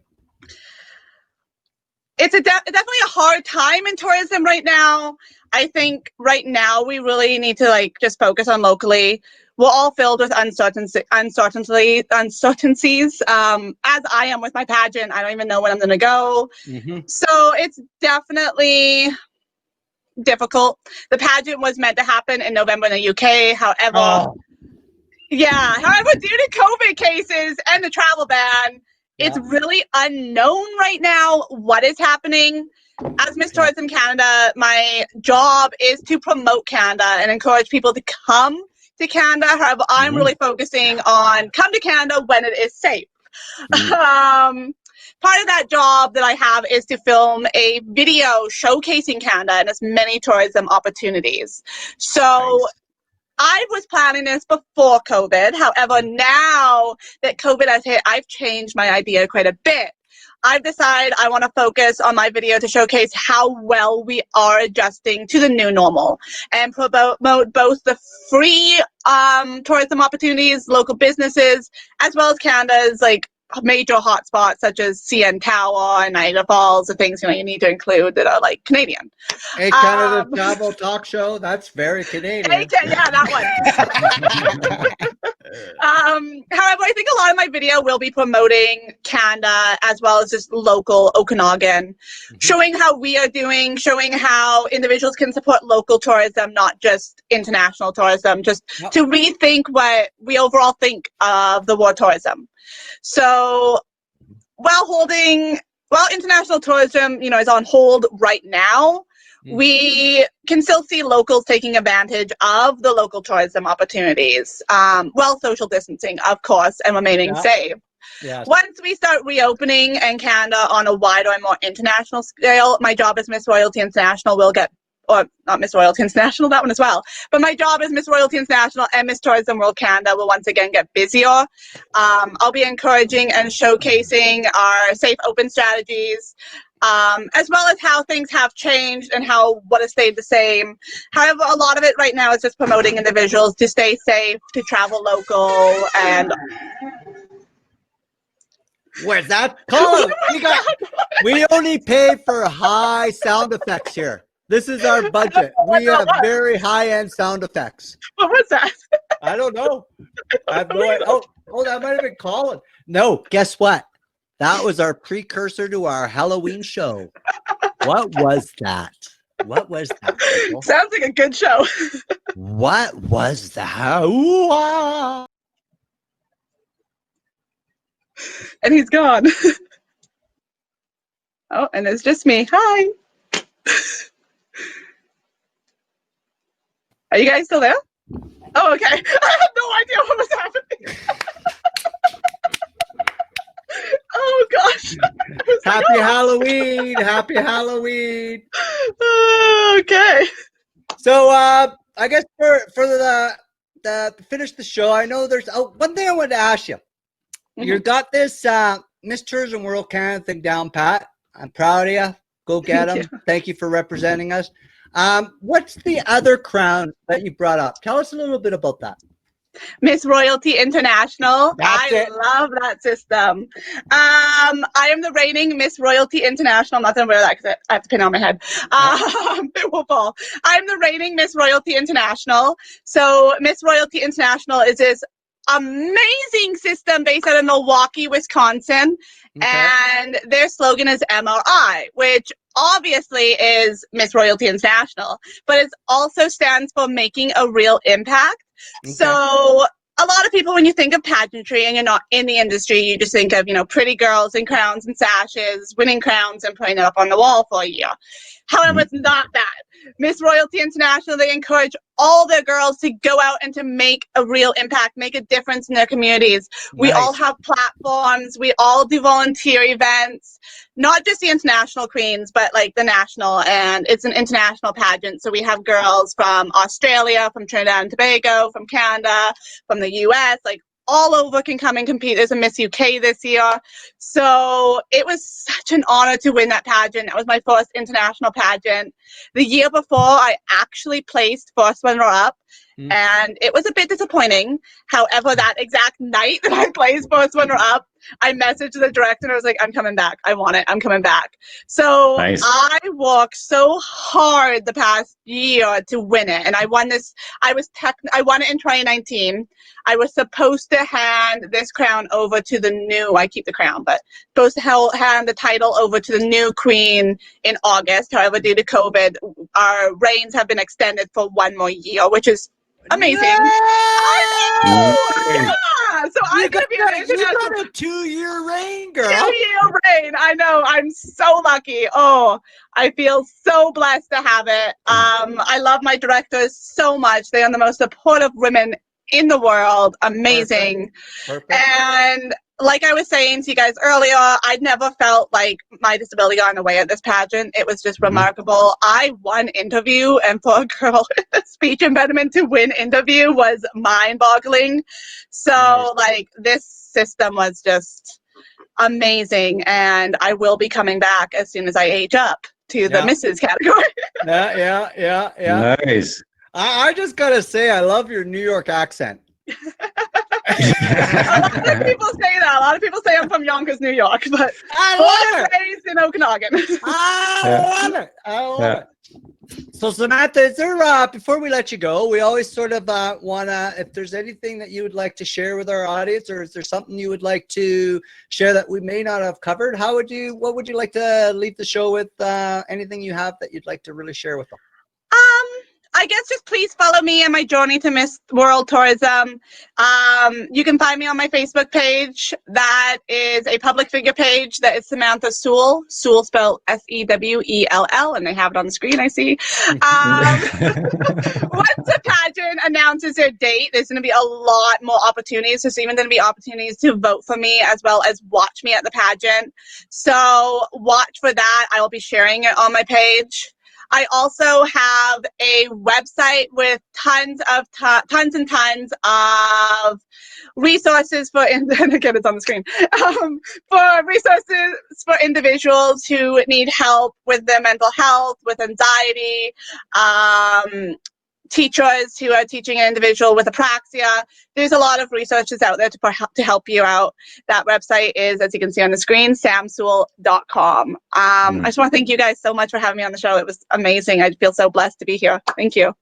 It's definitely a hard time in tourism right now. I think right now we really need to just focus on locally. We're all filled with uncertainties, as I am with my pageant. I don't even know when I'm going to go. So it's definitely difficult. The pageant was meant to happen in November in the UK. However, due to COVID cases and the travel ban, it's really unknown right now what is happening. As Miss Tourism Canada, my job is to promote Canada and encourage people to come to Canada. However, I'm really focusing on come to Canada when it is safe. Part of that job that I have is to film a video showcasing Canada and its many tourism opportunities. So I was planning this before COVID. However, now that COVID has hit, I've changed my idea quite a bit. I've decided I want to focus on my video to showcase how well we are adjusting to the new normal and promote both the free tourism opportunities, local businesses, as well as Canada's major hotspots such as CN Tower and Niagara Falls, the things you need to include that are Canadian. Canada Travel Talk Show, that's very Canadian. Yeah, that However, I think a lot of my video will be promoting Canada as well as just local Okanagan, showing how we are doing, showing how individuals can support local tourism, not just international tourism, just to rethink what we overall think of the war tourism. So while international tourism, is on hold right now, we can still see locals taking advantage of the local tourism opportunities, while social distancing, of course, and remaining safe. Yes. Once we start reopening in Canada on a wider and more international scale, my job as Miss Royalty International will get, or not Miss Royalty International, that one as well, but my job as Miss Royalty International and Miss Tourism World Canada will once again get busier. I'll be encouraging and showcasing our safe open strategies, as well as how things have changed and how what has stayed the same. However, a lot of it right now is just promoting individuals to stay safe, to travel local, and... Where's that? Colin, we only pay for high sound effects here. This is our budget. We have very high-end sound effects. What was that? I don't know. I have no idea. Oh, that might have been Colin. No, guess what? That was our precursor to our Halloween show. What was that? What was that? People? Sounds like a good show. What was that? Ooh-ah. And he's gone. Oh, and it's just me. Hi. Are you guys still there? Oh, okay. I had no idea what was happening. Oh, gosh. Happy Halloween. Happy Halloween. Okay. So, I guess for the finish the show, I know there's one thing I wanted to ask you. You got this Miss Tourism World Canada thing down pat. I'm proud of you. Go get them. Thank you for representing us. What's the other crown that you brought up? Tell us a little bit about that. Miss Royalty International. I love that system. I am the reigning Miss Royalty International. I'm not going to wear that because I have to pin it on my head. It will fall. I'm the reigning Miss Royalty International. So Miss Royalty International is this amazing system based out of Milwaukee, Wisconsin. Okay. And their slogan is MRI, which obviously is Miss Royalty International, but it also stands for making a real impact. Okay. So a lot of people, when you think of pageantry and you're not in the industry, you just think of, pretty girls in crowns and sashes, winning crowns and putting it up on the wall for a year. However, it's not that. Miss Royalty International, they encourage all their girls to go out and to make a real impact, make a difference in their communities. Nice. We all have platforms. We all do volunteer events, not just the international queens, but like the national, and it's an international pageant. So we have girls from Australia, from Trinidad and Tobago, from Canada, from the US, like all over can come and compete. There's a Miss UK this year. So it was such an honor to win that pageant. That was my first international pageant. The year before, I actually placed first runner-up, and it was a bit disappointing. However, that exact night that I placed first runner-up, I messaged the director and I was like, I'm coming back. I want it. I'm coming back. So nice. I worked so hard the past year to win it. And I won this. I won it in 2019. I was supposed to hand this crown over to the new, I keep the crown, but supposed to hand the title over to the new queen in August. However, due to COVID, our reigns have been extended for one more year, which is amazing. I know! Yeah! So I'm going to be an international. You got a 2-year reign, girl. 2-year reign. I know. I'm so lucky. Oh, I feel so blessed to have it. I love my directors so much. They are the most supportive women in the world. Amazing. Perfect. And like I was saying to you guys earlier, I'd never felt like my disability got in the way of this pageant. It was just remarkable. I won interview, and for a girl with a speech impediment to win interview was mind-boggling. So, like, this system was just amazing, and I will be coming back as soon as I age up to the Mrs. category. Yeah. Nice. I just gotta say, I love your New York accent. A lot of people say that. A lot of people say I'm from Yonkers, New York, but I love it. Raised in Okanagan. I love it. So Samantha, is there, before we let you go, we always sort of want to, if there's anything that you would like to share with our audience, or is there something you would like to share that we may not have covered? What would you like to leave the show with? Anything you have that you'd like to really share with them? I guess just please follow me on my journey to Miss World Tourism. You can find me on my Facebook page. That is a public figure page. That is Samantha Sewell. Sewell spelled Sewell, and I have it on the screen, I see. Once the pageant announces their date, there's going to be a lot more opportunities. There's even going to be opportunities to vote for me as well as watch me at the pageant. So watch for that. I will be sharing it on my page. I also have a website with tons and tons of resources for, and again, it's on the screen, for resources for individuals who need help with their mental health, with anxiety, teachers who are teaching an individual with apraxia. There's a lot of resources out there to help you out. That website is, as you can see on the screen, samsewell.com. I just want to thank you guys so much for having me on the show. It was amazing. I feel so blessed to be here. Thank you.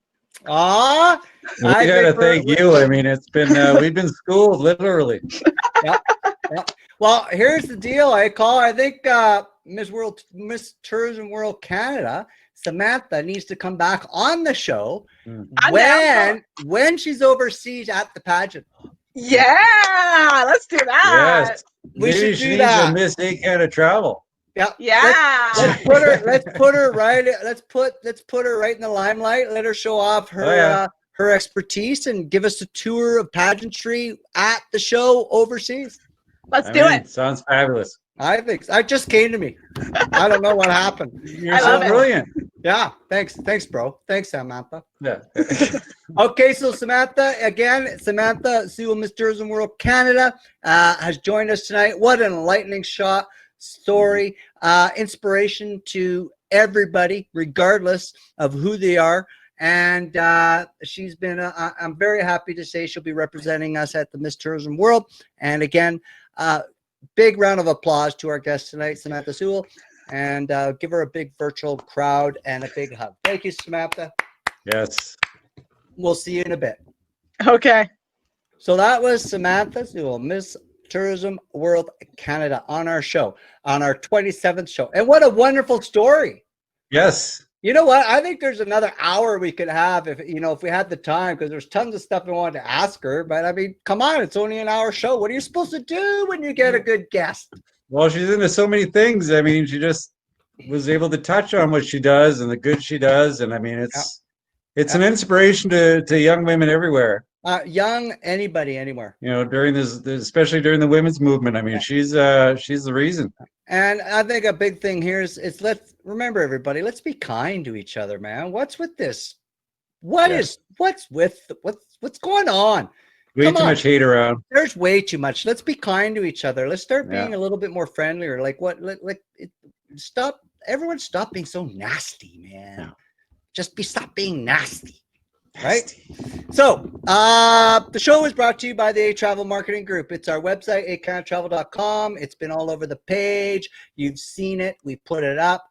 We gotta thank you. I mean, it's been we've been schooled literally. Yeah. Well, here's the deal. I think Miss Tourism World Canada, Samantha, needs to come back on the show when she's overseas at the pageant. Yeah, let's do that. Yes, we should do that. Miss ehCanadaTravel. Yeah. Yeah. Let's put her right. Let's put her right in the limelight. Let her show off her her expertise and give us a tour of pageantry at the show overseas. Let's do it. Sounds fabulous. I think so. It just came to me. I don't know what happened. You're so brilliant. Yeah. Thanks, bro. Thanks, Samantha. Yeah. Okay, so Samantha Sewell, Miss Tourism World Canada, has joined us tonight. What an enlightening story, inspiration to everybody, regardless of who they are. And she's been, I'm very happy to say she'll be representing us at the Miss Tourism World. And again, big round of applause to our guest tonight, Samantha Sewell, and give her a big virtual crowd and a big hug. Thank you, Samantha. Yes. We'll see you in a bit. Okay. So that was Samantha Sewell, Miss Tourism World Canada, on our show, on our 27th show. And what a wonderful story. Yes. You know what? I think there's another hour we could have if we had the time, because there's tons of stuff I wanted to ask her. But I mean, come on, it's only an hour show. What are you supposed to do when you get a good guest? Well, she's into so many things. I mean, she just was able to touch on what she does and the good she does. And I mean, it's an inspiration to young women everywhere. Young, anybody, anywhere. You know, during this, especially during the women's movement. I mean, she's the reason. And I think a big thing here is let's remember, everybody, let's be kind to each other, man. What's with this? What's going on? Way too much hate around. There's way too much. Let's be kind to each other. Let's start being a little bit more friendlier. Stop. Everyone stop being so nasty, man. No. Stop being nasty. Right? So the show is brought to you by the Travel Marketing Group. It's our website, ehCanadaTravel.com. It's been all over the page. You've seen it. We put it up.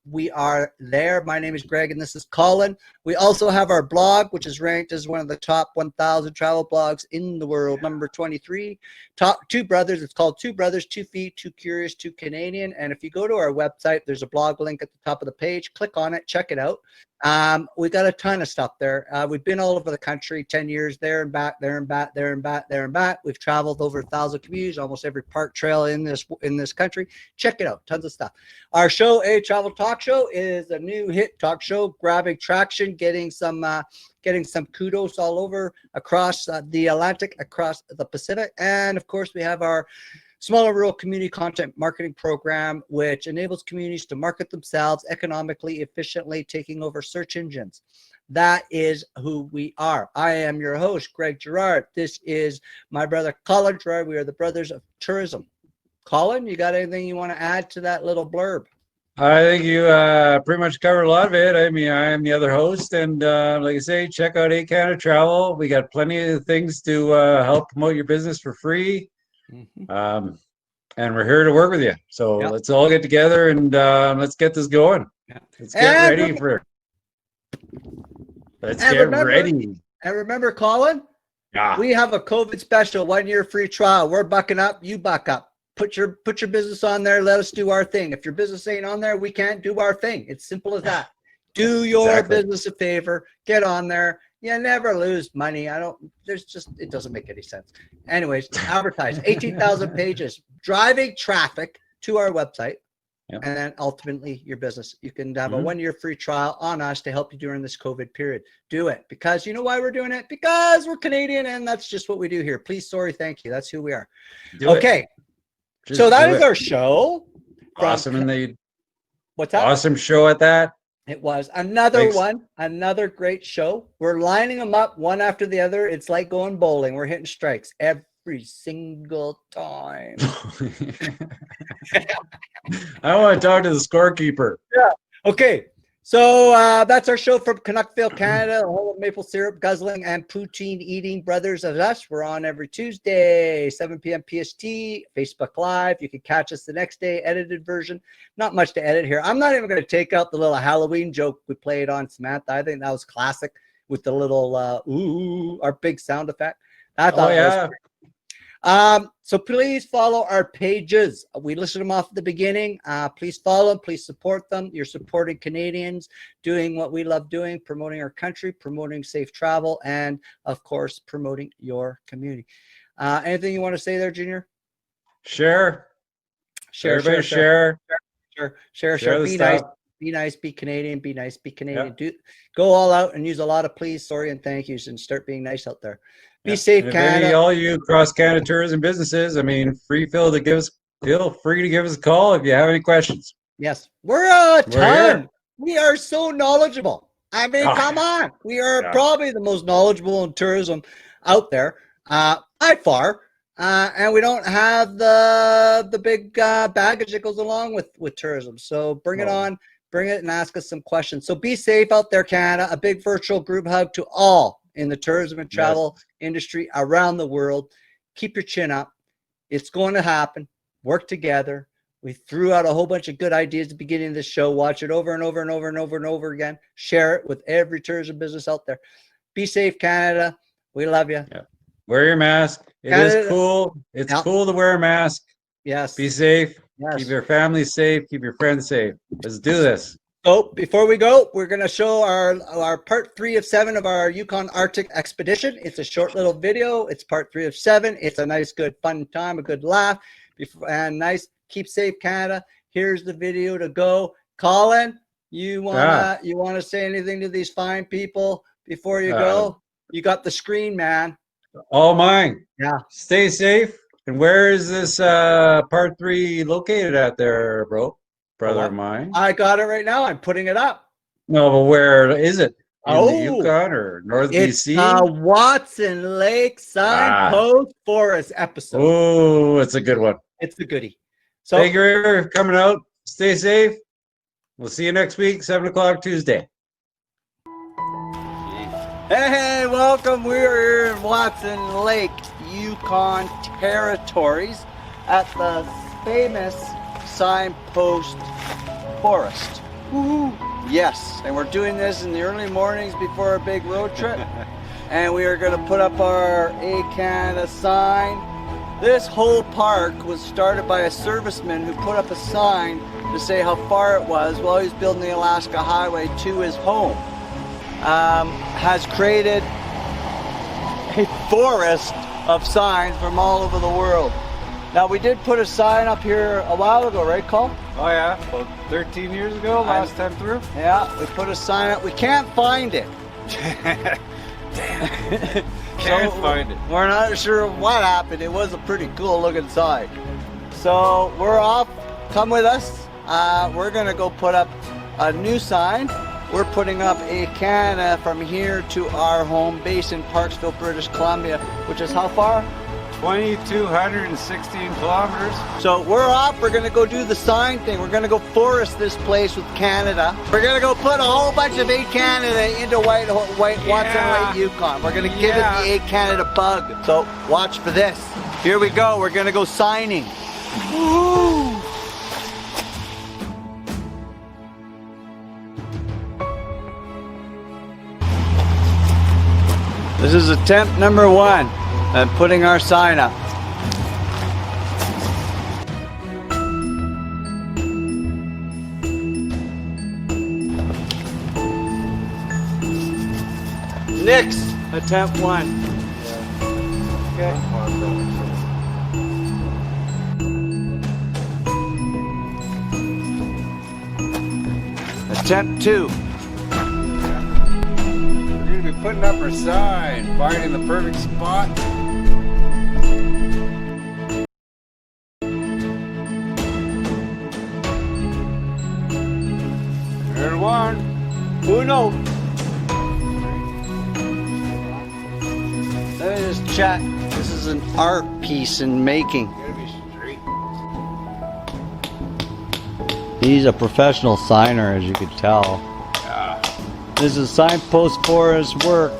We are there. My name is Greg, and this is Colin. We also have our blog, which is ranked as one of the top 1,000 travel blogs in the world, number 23. Two Brothers. It's called Two Brothers, 2 Feet, Too Curious, Too Canadian. And if you go to our website, there's a blog link at the top of the page. Click on it. Check it out. We got a ton of stuff there. We've been all over the country, 10 years, there and back, there and back, there and back, there and back. We've traveled over 1,000 communities, almost every park trail in this country. Check it out. Tons of stuff. Our show, A Travel Talk Show, is a new hit talk show, grabbing traction, getting some kudos all over across the Atlantic, across the Pacific. And of course, we have our smaller rural community content marketing program, which enables communities to market themselves economically, efficiently, taking over search engines. That is who we are. I am your host, Greg Gerard. This is my brother, Colin Gerard. We are the Brothers of Tourism. Colin, you got anything you want to add to that little blurb? I think you pretty much covered a lot of it. I mean, I am the other host, and like I say, check out ehCanadaTravel. We got plenty of things to help promote your business for free. Mm-hmm. And we're here to work with you. So let's all get together and let's get this going. Let's get ready for it. Let's get ready. And remember, Colin, we have a COVID special, 1 year free trial. We're bucking up, you buck up. Put your business on there. Let us do our thing. If your business ain't on there, we can't do our thing. It's simple as that. Do your business a favor. Get on there. You never lose money. It doesn't make any sense. Anyways, advertise 18,000 pages, driving traffic to our website. Yep. And then ultimately your business. You can have a 1 year free trial on us to help you during this COVID period. Do it, because you know why we're doing it? Because we're Canadian and that's just what we do here. Please, sorry, thank you. That's who we are. Okay. So that is our show. Awesome. And what's that? Awesome show at that. It was another great show. We're lining them up one after the other. It's like going bowling. We're hitting strikes every single time. I want to talk to the scorekeeper. Yeah. Okay. So that's our show from Canuckville, Canada, the home of maple syrup guzzling and poutine eating brothers of us. We're on every Tuesday, 7 p.m. PST, Facebook Live. You can catch us the next day, edited version. Not much to edit here. I'm not even going to take out the little Halloween joke we played on Samantha. I think that was classic with the little our big sound effect. I thought that was so please follow our pages. We listed them off at the beginning. Please follow them. Please support them. You're supporting Canadians doing what we love doing, promoting our country, promoting safe travel, and of course, promoting your community. Anything you want to say there, Junior? Share. Be nice, be Canadian, be nice, be Canadian. Yep. Go all out and use a lot of please, sorry, and thank yous, and start being nice out there. Be safe, Canada. All you cross Canada tourism businesses, feel free to give us a call if you have any questions. Yes, we're a ton. We are so knowledgeable. Come on. We are probably the most knowledgeable in tourism out there by far. And we don't have the big baggage that goes along with tourism. So bring it on, bring it and ask us some questions. So be safe out there, Canada. A big virtual group hug to all in the tourism and travel industry around the world. Keep your chin up. It's going to happen. Work together. We threw out a whole bunch of good ideas at the beginning of this show. Watch it over and over and over and over and over again. Share it with every tourism business out there. Be safe, Canada. We love you. Yeah. Wear your mask. It is cool. It's cool to wear a mask. Yes. Be safe. Yes. Keep your family safe. Keep your friends safe. Let's do this. So before we go, we're going to show our part 3 of 7 of our Yukon Arctic expedition. It's a short little video. It's part 3 of 7. It's a nice, good, fun time, a good laugh. And nice. Keep safe, Canada. Here's the video to go. Colin, you wanna say anything to these fine people before you go? You got the screen, man. All mine. Yeah. Stay safe. And where is this part 3 located at there, brother of mine? I got it right now. I'm putting it up. No, but where is it? In the Yukon or North BC? Watson Lake Signpost Forest episode. Oh, it's a good one. It's a goodie. So thank you for coming out. Stay safe. We'll see you next week, 7 o'clock Tuesday. Hey, welcome. We're here in Watson Lake, Yukon territories at the famous Signpost Forest. Woo-hoo. Yes, and we're doing this in the early mornings before a big road trip. And we are going to put up our ehCanada sign. This whole park was started by a serviceman who put up a sign to say how far it was while he was building the Alaska Highway to his home. Has created a forest of signs from all over the world. Now, we did put a sign up here a while ago, right, Cole? Oh, yeah, about 13 years ago, last time through. Yeah, we put a sign up. We can't find it. Damn. Can't find it. We're not sure what happened. It was a pretty cool looking sign. So we're off. Come with us. We're going to go put up a new sign. We're putting up ehCanada from here to our home base in Parksville, British Columbia, which is how far? 2,216 kilometers. So we're off. We're going to go do the sign thing. We're going to go forest this place with Canada. We're going to go put a whole bunch of ehCanada into Watson Lake, Yukon. We're going to give it the ehCanada bug. So watch for this. Here we go. We're going to go signing. Woo! This is attempt number 1 at putting our sign up. Next, attempt 1. Okay. Attempt 2. We're going to be putting up our sign, finding the perfect spot. There's one. Uno. Let me just chat. This is an art piece in making. Gotta be straight. He's a professional signer, as you could tell. Yeah. This is signpost for his work.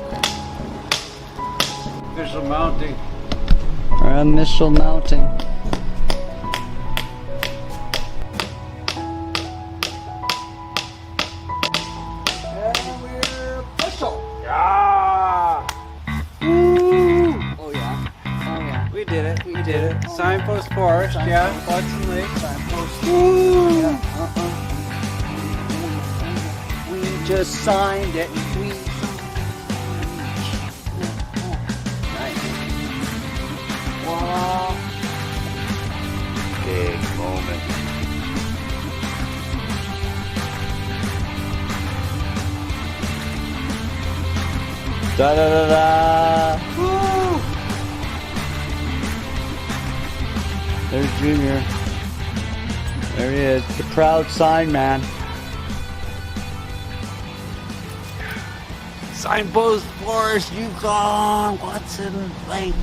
Official mounting. Or initial mounting. And we're official. Yeah. Oh yeah. Oh yeah. We did it. We did it. Signpost Forest. Yeah. Watson Lake. Signpost. Yeah. We just signed it. We nice. Voila. Big moment. Da da da da. Woo! There's Junior. There he is, the proud sign man. Signpost Forest, Yukon, Watson Lake.